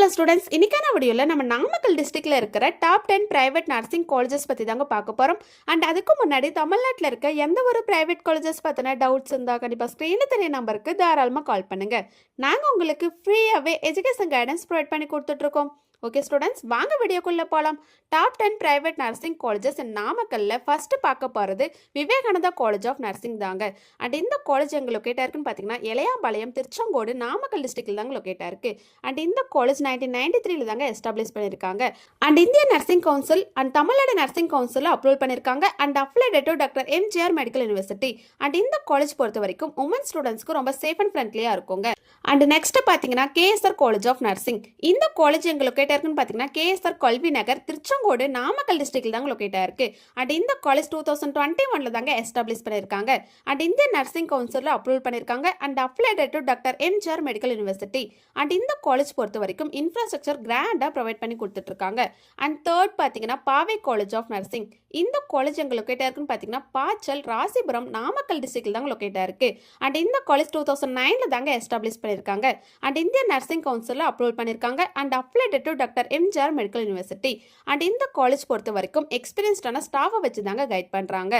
Hello students, இன்னைக்கான வீடியோவில் நம்ம நாமக்கல் டிஸ்ட்ரிக்டில் இருக்கிற டாப் 10 பிரைவேட் நர்சிங் காலேஜஸ் பற்றி தாங்க பார்க்க போகிறோம். அண்ட் அதுக்கு முன்னாடி தமிழ்நாட்டில் இருக்க எந்த ஒரு பிரைவேட் காலேஜஸ் பற்றின டவுட்ஸ் இருந்தால் கண்டிப்பாக ஸ்க்ரீனில் தெரிய நம்பருக்கு தாராளமாக கால் பண்ணுங்கள். நாங்கள் உங்களுக்கு ஃப்ரீயாகவே எஜுகேஷன் கைடன்ஸ் ப்ரொவைட் பண்ணி கொடுத்துட்ருக்கோம். ஓகே ஸ்டூடெண்ட்ஸ், வாங்க வீடியோக்குள்ளே போகலாம். டாப் 10 பிரைவேட் நர்சிங் காலேஜஸ் நாமக்கல்ல ஃபர்ஸ்ட் பார்க்க போகிறது விவேகானந்தா காலேஜ் ஆஃப் நர்சிங் தாங்க. அண்ட் இந்த காலேஜ் எங்கே லொக்கேட்டாக இருக்குன்னு பார்த்தீங்கன்னா இளையாம்பாளையம், திருச்செங்கோடு, நாமக்கல் டிஸ்ட்ரிக்டில் தாங்க லொக்கேட்டாக இருக்குது. அண்ட் இந்த காலேஜ் 1993 தாங்க எஸ்டாப்ளிஷ் பண்ணியிருக்காங்க. And Indian nursing council and Tamil Nadu nursing council approval பண்ணியிருக்காங்க. And affiliated to doctor MGR medical university. And இந்த காலேஜ் பொறுத்த வரைக்கும் உமன் ஸ்டூடெண்ட்ஸ்க்கு ரொம்ப சேஃப் அண்ட் ஃப்ரெண்ட்லியாக இருக்குங்க. அண்ட் நெக்ஸ்ட் பார்த்தீங்கன்னா கேஎஸ்ஆர் காலேஜ் ஆஃப் நர்சிங். இந்த காலேஜ் எங்கே லொக்கேட்டாக இருக்குன்னு பார்த்தீங்கன்னா கேஎஸ்ஆர் கல்வி நகர், திருச்செங்கோடு, நாமக்கல் டிஸ்ட்ரிக்டில் தாங்க லொக்கேட்டாக இருக்குது. அண்ட் இந்த காலேஜ் 2021 தாங்க எஸ்டாப்ளிஷ் பண்ணியிருக்காங்க. And Indian nursing council approval பண்ணியிருக்காங்க. And affiliated to doctor MGR medical university. And இந்த காலேஜ் பொறுத்த வரைக்கும் இன்ஃப்ராஸ்ட்ரக்சர் கிராண்டாக ப்ரொவைட் பண்ணி கொடுத்துட்ருக்காங்க. அண்ட் தேர்ட் பார்த்தீங்கன்னா பாவை காலேஜ் ஆஃப் நர்சிங். இந்த காலேஜ் எங்கே லொக்கேட்டாக இருக்குன்னு பார்த்தீங்கன்னா பாச்சல், ராசிபுரம், நாமக்கல் டிஸ்ட்ரிக்டில் தாங்க லொக்கேட்டாக இருக்குது. அண்ட் இந்த காலேஜ் 2009 தாங்க எஸ்டாப்ளிஷ் பண்ணியிருக்காங்க. And Indian nursing council approval பண்ணியிருக்காங்க. And affiliated to doctor MGR medical university. And இந்த காலேஜ் பொறுத்த வரைக்கும் எக்ஸ்பீரியன்ஸ்டான ஸ்டாஃபை வச்சு தாங்க கைட் பண்ணுறாங்க.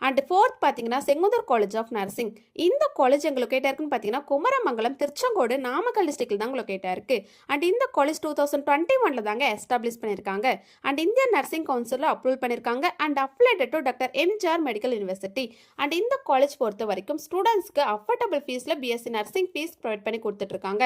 அண்ட் ஃபோர்த் பார்த்தீங்கன்னா செங்குந்தர் காலேஜ் ஆஃப் நர்சிங். இந்த காலேஜ் எங்கே லொக்கேட்டாக இருக்குன்னு பார்த்தீங்கன்னா குமரமங்கலம், திருச்செங்கோடு, நாமக்கல் டிஸ்ட்ரிக்டில் தாங்க லொக்கேட்டாக இருக்குது. அண்ட் இந்த காலேஜ் 2021 தாங்க எஸ்டாப்ளிஷ் பண்ணியிருக்காங்க. And Indian nursing council approval பண்ணியிருக்காங்க. And affiliated to doctor MGR medical university. And இந்த காலேஜ் பொறுத்த வரைக்கும் ஸ்டூடெண்ட்ஸ்க்கு அஃபோர்டபுள் ஃபீஸில் பிஎஸ்சி நர்சிங் ஃபீஸ் ப்ரொவைட் பண்ணி கொடுத்துட்ருக்காங்க.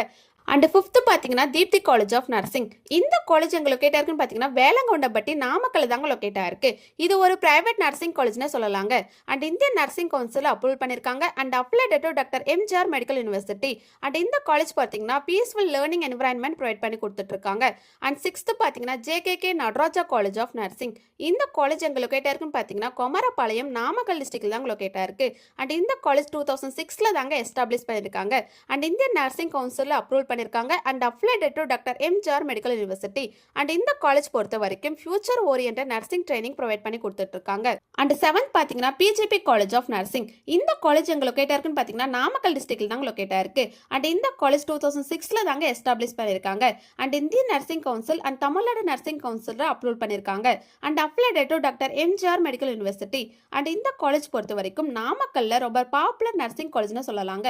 அண்ட் ஃபிஃப்த்து பார்த்தீங்கன்னா தீப்தி காலேஜ் ஆஃப் நர்சிங். இந்த காலேஜ் எங்கே லொக்கேட்டாக இருக்குன்னு பார்த்தீங்கன்னா வேலங்கொண்டப்பட்டி, நாமக்கல் தாங்க லொக்கேட்டாக இருக்குது. இது ஒரு பிரைவேட் நர்சிங் காலேஜ்னே சொல்லலாங்க. And Indian nursing council approval பண்ணியிருக்காங்க. And affiliated to doctor MGR medical university. And இந்த காலேஜ் பார்த்தீங்கன்னா பீஸ்ஃபுல் லேர்னிங் என்விரான்மெண்ட் ப்ரொவைட் பண்ணி கொடுத்துட்ருக்காங்க. அண்ட் சிக்ஸ்த்து பார்த்தீங்கன்னா JKK Nataraja college of nursing. இந்த காலேஜ் எங்கே லொக்கேட்டாக இருக்குன்னு பார்த்தீங்கன்னா குமரபாளையம், நாமக்கல் டிஸ்ட்ரிக்டில் தாங்க லொக்கேட்டாக இருக்குது. அண்ட் இந்த காலேஜ் 2006 தாங்க எஸ்டாப்ளிஷ் பண்ணியிருக்காங்க. And Indian nursing council approval பண்ணியிருக்காங்க. And affiliated to doctor MGR medical university. And இந்த காலேஜ் பொறுத்த வரைக்கும் future orient nursing training provide பண்ணி கொடுத்துட்ருக்காங்க. அண்ட் செவன்த் பார்த்தீங்கன்னா பிஜிபி காலேஜ் ஆஃப் நர்சிங். இந்த காலேஜ் எங்கே லொக்கேட்டாக இருக்குன்னு பார்த்தீங்கன்னா நாமக்கல் டிஸ்ட்ரிக்டில் தாங்க லொக்கேட்டாக இருக்குது. அண்ட் இந்த காலேஜ் 2006 தாங்க எஸ்டாப்ளிஷ் பண்ணியிருக்காங்க. And Indian nursing council and Tamil Nadu nursing council approval பண்ணியிருக்காங்க. And affiliated to doctor MGR medical university. And இந்த காலேஜ் பொறுத்த வரைக்கும் நாமக்கல்ல ரொம்ப பாப்புலர் நர்சிங் காலேஜ்னு சொல்லலாங்க.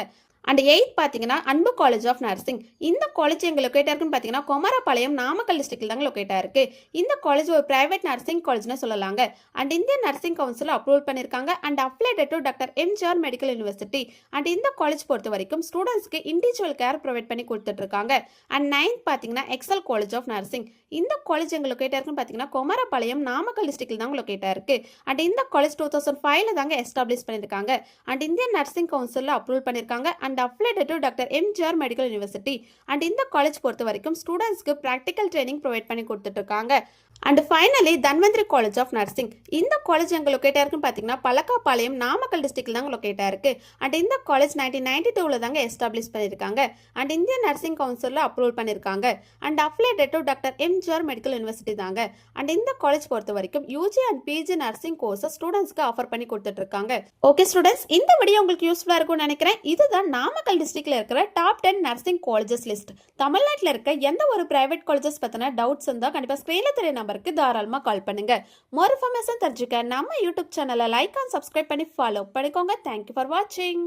அண்ட் எயித் பார்த்தீங்கன்னா அன்பு காலேஜ் ஆஃப் நர்சிங். இந்த காலேஜ் எங்கே லொக்கேட்டாக இருக்குன்னு பார்த்தீங்கன்னா குமரபாளையம், நாமக்கல் டிஸ்ட்ரிக்டில் தாங்க லொக்கேட்டாக இருக்குது. இந்த காலேஜ் ஒரு பிரைவேட் நர்சிங் காலேஜ்னு சொல்லலாங்க. And Indian nursing council approval பண்ணியிருக்காங்க. And affiliated to doctor MGR medical university. And இந்த காலேஜ் பொறுத்த வரைக்கும் ஸ்டூடெண்ட்ஸ்க்கு இண்டிவிஜுவல் கேர் ப்ரொவைட் பண்ணி கொடுத்துட்ருக்காங்க. அண்ட் நைன்த் பார்த்தீங்கன்னா எக்ஸல் காலேஜ் ஆஃப் நர்சிங். இந்த காலேஜ் எங்கே லொக்கேட்டாக இருக்குன்னு பார்த்தீங்கன்னா குமரபாளையம், நாமக்கல் டிஸ்ட்ரிக்டில் தாங்க லொக்கேட்டாக இருக்குது. அண்ட் இந்த காலேஜ் 2005 தாங்க எஸ்டாப்ளிஷ் பண்ணியிருக்காங்க. And Indian nursing council approval பண்ணியிருக்காங்க. And affiliated to doctor MGR medical university. And இந்த காலேஜ் பொறுத்த வரைக்கும் ஸ்டூடெண்ட்ஸ்க்கு ப்ராக்டிக்கல் ட்ரைனிங் ப்ரொவைட் பண்ணி கொடுத்துட்ருக்காங்க. And finally Dhanvantari college of nursing. இந்த காலேஜ் எங்கே லொக்கேட்டாக இருக்குன்னு பார்த்தீங்கன்னா பலக்காப்பாளையம், நாமக்கல் டிஸ்ட்ரிக்டில் தாங்க லொக்கேட்டாக இருக்குது. அண்ட் இந்த காலேஜ் 1992 தாங்க எஸ்டாப்ளிஷ் பண்ணியிருக்காங்க. அண்ட் இந்தியன் நர்சிங் கவுன்சிலில் அப்ரூவல் பண்ணியிருக்காங்க. And affiliated to doctor MGR medical university தாங்க. அண்ட் இந்த காலேஜ் பொறுத்த வரைக்கும் யூஜி அண்ட் பிஜி நர்சிங் கோர்ஸை ஸ்டூடெண்ட்ஸ்க்கு ஆஃபர் பண்ணி கொடுத்துட்ருக்காங்க. ஓகே ஸ்டூடெண்ட்ஸ், இந்த வீடியோ உங்களுக்கு யூஸ்ஃபுல்லாக இருக்கும்னு நினைக்கிறேன். இதுதான் நாமக்கல் டிஸ்ட்ரிக்டில் இருக்கிற டாப் 10 நர்சிங் காலேஜஸ் லிஸ்ட். தமிழ்நாட்டில் இருக்க எந்த ஒரு பிரைவேட் காலேஜஸ் பற்றின டவுட்ஸ் இருந்தால் கண்டிப்பாக ஸ்க்ரீனில் தெரிய நம்பருக்கு தாராளமாக கால் பண்ணுங்க. மோர் இன்ஃபர்மேஷன் தெரிஞ்சுக்க நம்ம யூடியூப் சேனலை லைக் அண்ட் சப்ஸ்கிரைப் பண்ணி ஃபாலோ பண்ணிக்கோங்க. தேங்க்யூ ஃபார் வாட்சிங்.